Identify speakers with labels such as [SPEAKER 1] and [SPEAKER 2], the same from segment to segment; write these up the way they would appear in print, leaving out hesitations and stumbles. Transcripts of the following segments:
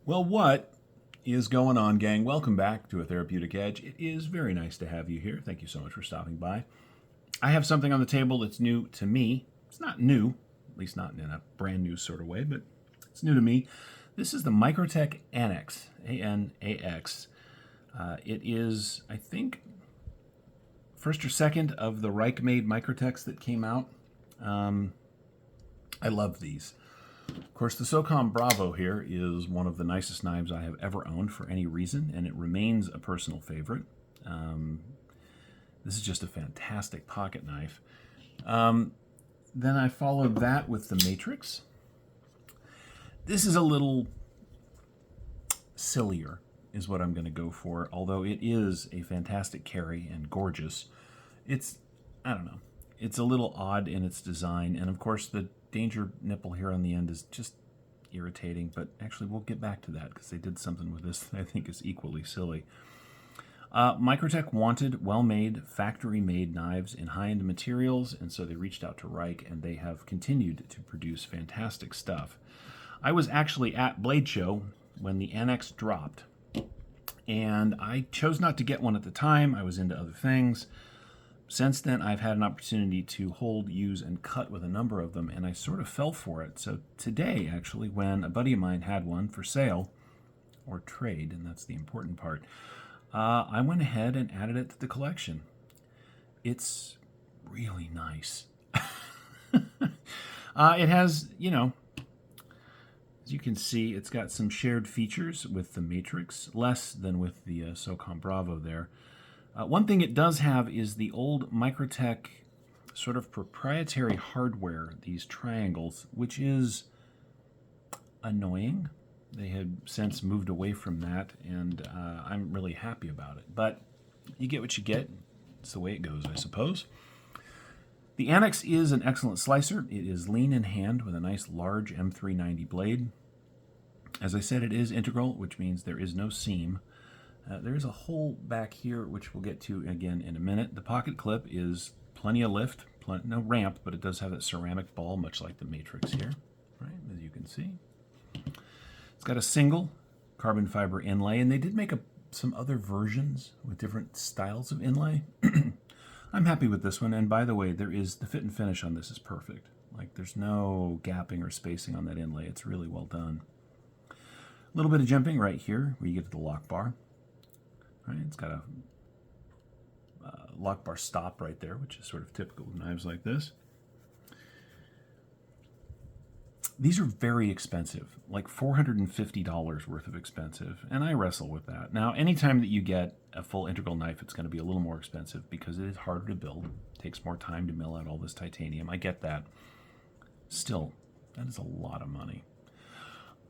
[SPEAKER 1] Well, what is going on, gang? Welcome back to A Therapeutic Edge. It is very nice to have you here. Thank you so much for stopping by. I have something on the table that's new to me. It's not new, at least not in a brand new sort of way, but it's new to me. This is the Microtech Anax, A-N-A-X. It is, I think, first or second of the Reich-made Microtechs that came out. I love these. Of course, the SOCOM Bravo here is one of the nicest knives I have ever owned for any reason, and it remains a personal favorite. This is just a fantastic pocket knife. Then I followed that with the Matrix. This is a little sillier, is what I'm going to go for, although it is a fantastic carry and gorgeous. It's, I don't know, it's a little odd in its design, and of course the danger nipple here on the end is just irritating, but actually we'll get back to that because they did something with this that I think is equally silly. Microtech wanted well-made, factory-made knives in high-end materials, and so they reached out to Reich, and they have continued to produce fantastic stuff. I was actually at Blade Show when the Annex dropped, and I chose not to get one at the time. I was into other things. Since then, I've had an opportunity to hold, use, and cut with a number of them, and I sort of fell for it. So today, actually, when a buddy of mine had one for sale, or trade, and that's the important part, I went ahead and added it to the collection. It's really nice. It has, you know, as you can see, it's got some shared features with the Matrix, less than with the SOCOM Bravo there. One thing it does have is the old Microtech sort of proprietary hardware, these triangles, which is annoying. They had since moved away from that, and I'm really happy about it. But you get what you get. It's the way it goes, I suppose. The Annex is an excellent slicer. It is lean in hand with a nice large M390 blade. As I said, it is integral, which means there is no seam. There's a hole back here, which we'll get to again in a minute. The pocket clip is plenty of lift, no ramp, but it does have that ceramic ball, much like the Matrix here, right, as you can see. It's got a single carbon fiber inlay, and they did make some other versions with different styles of inlay. I'm happy with this one, and by the way, the fit and finish on this is perfect. Like, there's no gapping or spacing on that inlay. It's really well done. A little bit of jimping right here, where you get to the lock bar. Right, it's got a lock bar stop right there, which is sort of typical with knives like this. These are very expensive, like $450 worth of expensive, and I wrestle with that. Now, anytime that you get a full integral knife, it's going to be a little more expensive because it is harder to build. It takes more time to mill out all this titanium. I get that. Still, that is a lot of money.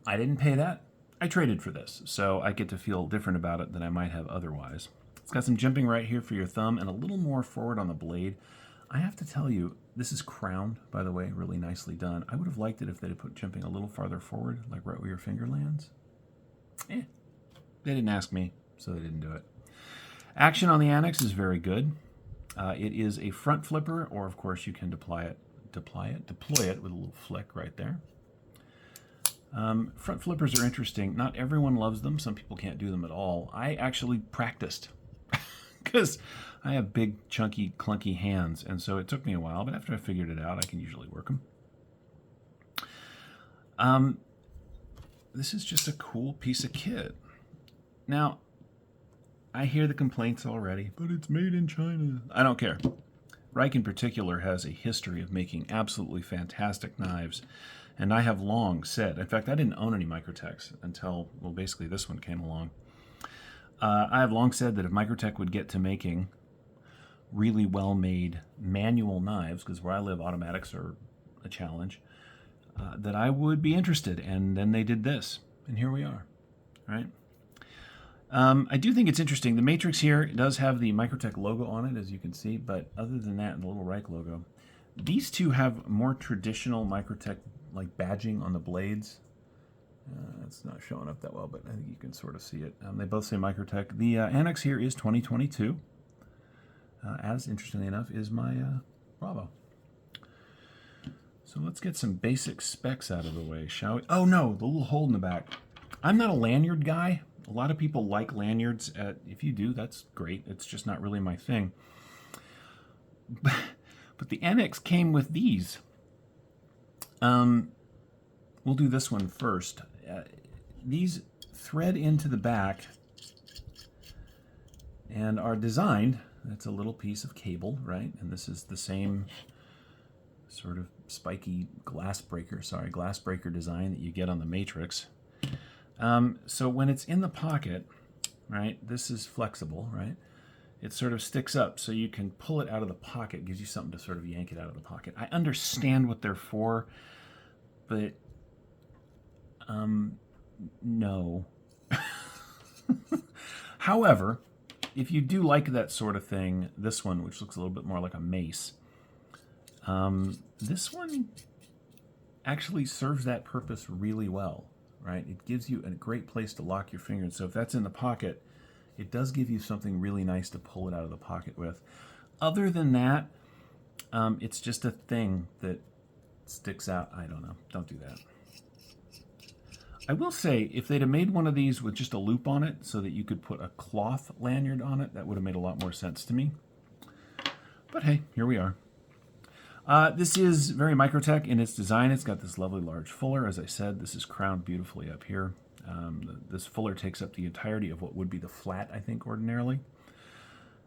[SPEAKER 1] I didn't pay that. I traded for this, so I get to feel different about it than I might have otherwise. It's got some jimping right here for your thumb and a little more forward on the blade. I have to tell you, this is crowned, by the way, really nicely done. I would have liked it if they had put jimping a little farther forward, like right where your finger lands. They didn't ask me, so they didn't do it. Action on the Annex is very good. It is a front flipper, or of course you can deploy it with a little flick right there. Front flippers are interesting. Not everyone loves them. Some people can't do them at all. I actually practiced because I have big, chunky, clunky hands, and so it took me a while, but after I figured it out, I can usually work them. This is just a cool piece of kit. Now, I hear the complaints already, but it's made in China. I don't care. Reich in particular has a history of making absolutely fantastic knives, and I have long said, in fact, I didn't own any Microtechs until, well, basically this one came along. I have long said that if Microtech would get to making really well-made manual knives, because where I live, automatics are a challenge, that I would be interested, and then they did this, and here we are, right? I do think it's interesting. The Matrix here does have the Microtech logo on it, as you can see, but other than that, and the little Reich logo, these two have more traditional Microtech like badging on the blades. It's not showing up that well, but I think you can sort of see it. They both say Microtech. The Annex here is 2022. As interestingly enough is my Bravo. So let's get some basic specs out of the way, shall we? Oh no, the little hole in the back. I'm not a lanyard guy. A lot of people like lanyards. If you do, that's great. It's just not really my thing. But the Annex came with these. We'll do this one first. These thread into the back and are designed, that's a little piece of cable, right? And this is the same sort of spiky glass breaker design that you get on the Matrix. So when it's in the pocket, right, this is flexible, right? It sort of sticks up so you can pull it out of the pocket, gives you something to sort of yank it out of the pocket. I understand what they're for, but no. However, if you do like that sort of thing, this one, which looks a little bit more like a mace, this one actually serves that purpose really well, right? It gives you a great place to lock your finger. And so if that's in the pocket, it does give you something really nice to pull it out of the pocket with. Other than that, it's just a thing that sticks out. I don't know. Don't do that. I will say, if they'd have made one of these with just a loop on it so that you could put a cloth lanyard on it, that would have made a lot more sense to me. But hey, here we are. This is very Microtech in its design. It's got this lovely large fuller. As I said, this is crowned beautifully up here. This fuller takes up the entirety of what would be the flat, I think, ordinarily.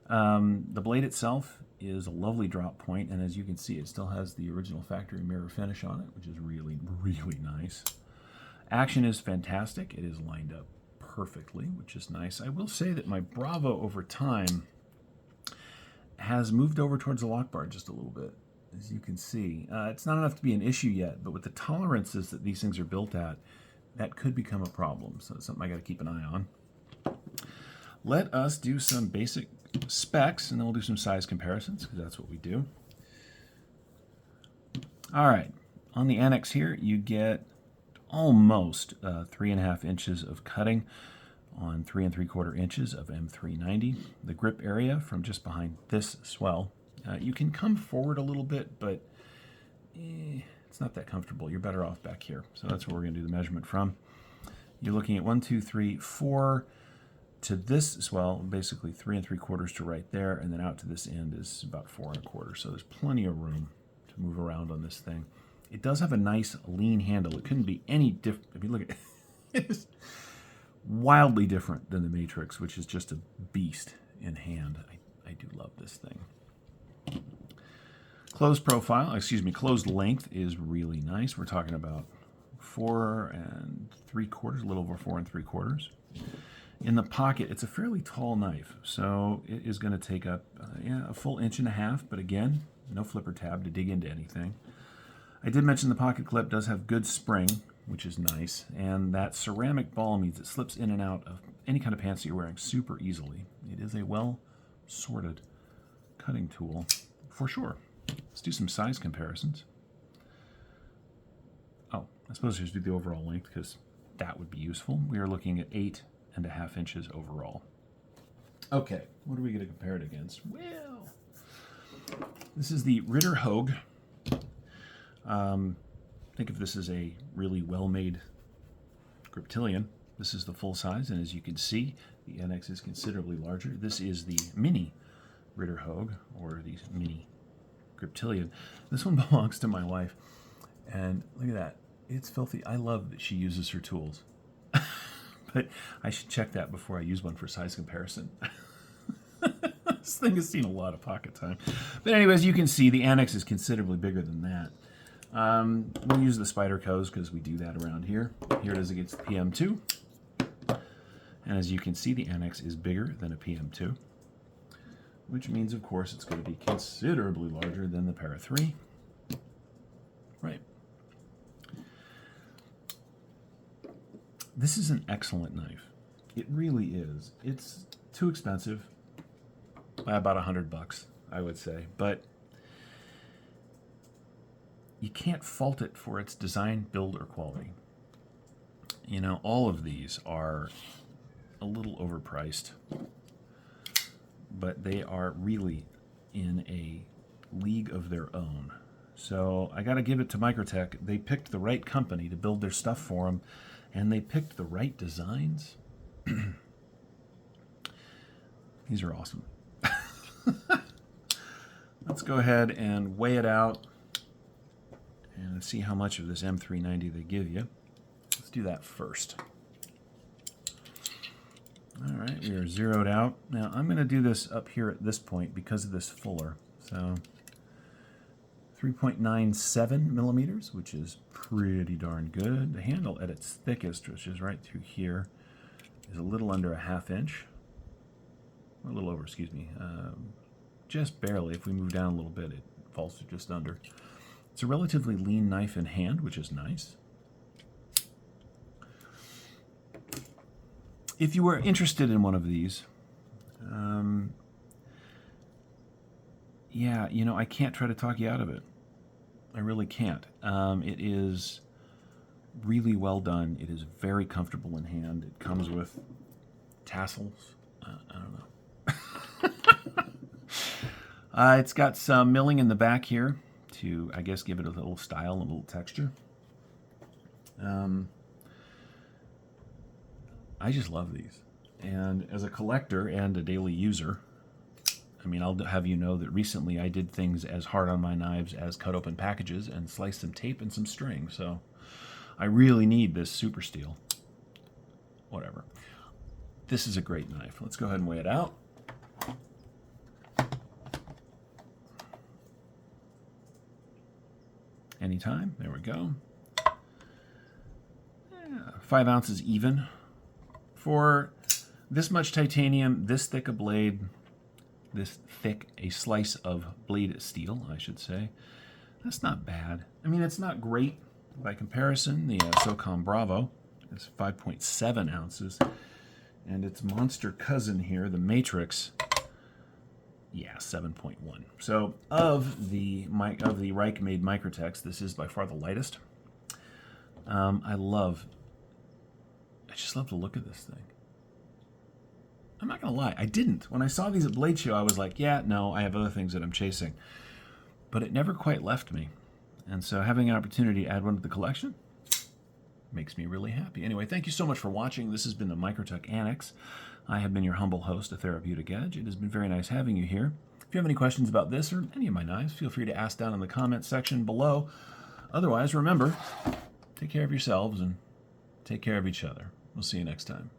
[SPEAKER 1] The blade itself is a lovely drop point, and as you can see, it still has the original factory mirror finish on it, which is really, really nice. Action is fantastic. It is lined up perfectly, which is nice. I will say that my Bravo over time has moved over towards the lock bar just a little bit, as you can see. It's not enough to be an issue yet, but with the tolerances that these things are built at, that could become a problem. So it's something I got to keep an eye on. Let us do some basic specs, and then we'll do some size comparisons, because that's what we do. All right, on the Annex here, you get almost 3.5 inches of cutting on 3 3/4 inches of M390. The grip area from just behind this swell. You can come forward a little bit, but it's not that comfortable. You're better off back here. So that's where we're going to do the measurement from. You're looking at 1, 2, 3, 4 to this swell, basically 3 3/4 to right there, and then out to this end is about 4 1/4. So there's plenty of room to move around on this thing. It does have a nice lean handle. It couldn't be any different. I mean, look at it. It is wildly different than the Matrix, which is just a beast in hand. I do love this thing. Closed profile, closed length is really nice. We're talking about 4 3/4, a little over 4 3/4. In the pocket, it's a fairly tall knife, so it is going to take up a full 1.5 inches, but again, no flipper tab to dig into anything. I did mention the pocket clip does have good spring, which is nice, and that ceramic ball means it slips in and out of any kind of pants that you're wearing super easily. It is a well-sorted cutting tool for sure. Let's do some size comparisons. Oh, I suppose I should do the overall length because that would be useful. We are looking at 8.5 inches overall. Okay, what are we going to compare it against? Well, this is the Ritter Hogue. Think of this as a really well-made griptilian. This is the full size, and as you can see, the Annex is considerably larger. This is the mini Ritter Hogue, or the mini griptilian. This one belongs to my wife, and look at that. It's filthy. I love that she uses her tools. But I should check that before I use one for size comparison. This thing has seen a lot of pocket time. But anyways, you can see the Annex is considerably bigger than that. We'll use the Spyderco's because we do that around here. Here it is against the PM2. And as you can see, the Annex is bigger than a PM2, which means, of course, it's going to be considerably larger than the Para 3. Right. This is an excellent knife. It really is. It's too expensive, by about $100, I would say, but you can't fault it for its design, build, or quality. You know, all of these are a little overpriced, but they are really in a league of their own. So I got to give it to Microtech. They picked the right company to build their stuff for them, And they picked the right designs. These are awesome. Let's go ahead and weigh it out and see how much of this M390 they give you. Let's do that first. All right, we are zeroed out. Now I'm going to do this up here at this point because of this fuller. So 3.97 millimeters, which is pretty darn good. The handle at its thickest, which is right through here, is a little under a ½ inch. Or a little over, excuse me. Just barely. If we move down a little bit, it falls to just under. It's a relatively lean knife in hand, which is nice. If you were interested in one of these, yeah, you know, I can't try to talk you out of it. I really can't. It is really well done. It is very comfortable in hand. It comes with tassels. I don't know. It's got some milling in the back here to, I guess, give it a little style and a little texture. I just love these. And as a collector and a daily user, I mean, I'll have you know that recently I did things as hard on my knives as cut open packages and slice some tape and some string. So I really need this super steel. Whatever. This is a great knife. Let's go ahead and weigh it out. Anytime. There we go. Yeah, 5 ounces even. For this much titanium, this thick a blade, this thick a slice of blade steel, I should say, that's not bad. I mean, it's not great by comparison. The SOCOM Bravo is 5.7 ounces, and its monster cousin here, the Matrix, yeah, 7.1. So of the Reich-made Microtechs, this is by far the lightest. I just love the look of this thing. I'm not going to lie, I didn't. When I saw these at Blade Show, I was like, yeah, no, I have other things that I'm chasing. But it never quite left me. And so having an opportunity to add one to the collection makes me really happy. Anyway, thank you so much for watching. This has been the Microtech Annex. I have been your humble host, A Therapeutic Edge. It has been very nice having you here. If you have any questions about this or any of my knives, feel free to ask down in the comments section below. Otherwise, remember, take care of yourselves and take care of each other. We'll see you next time.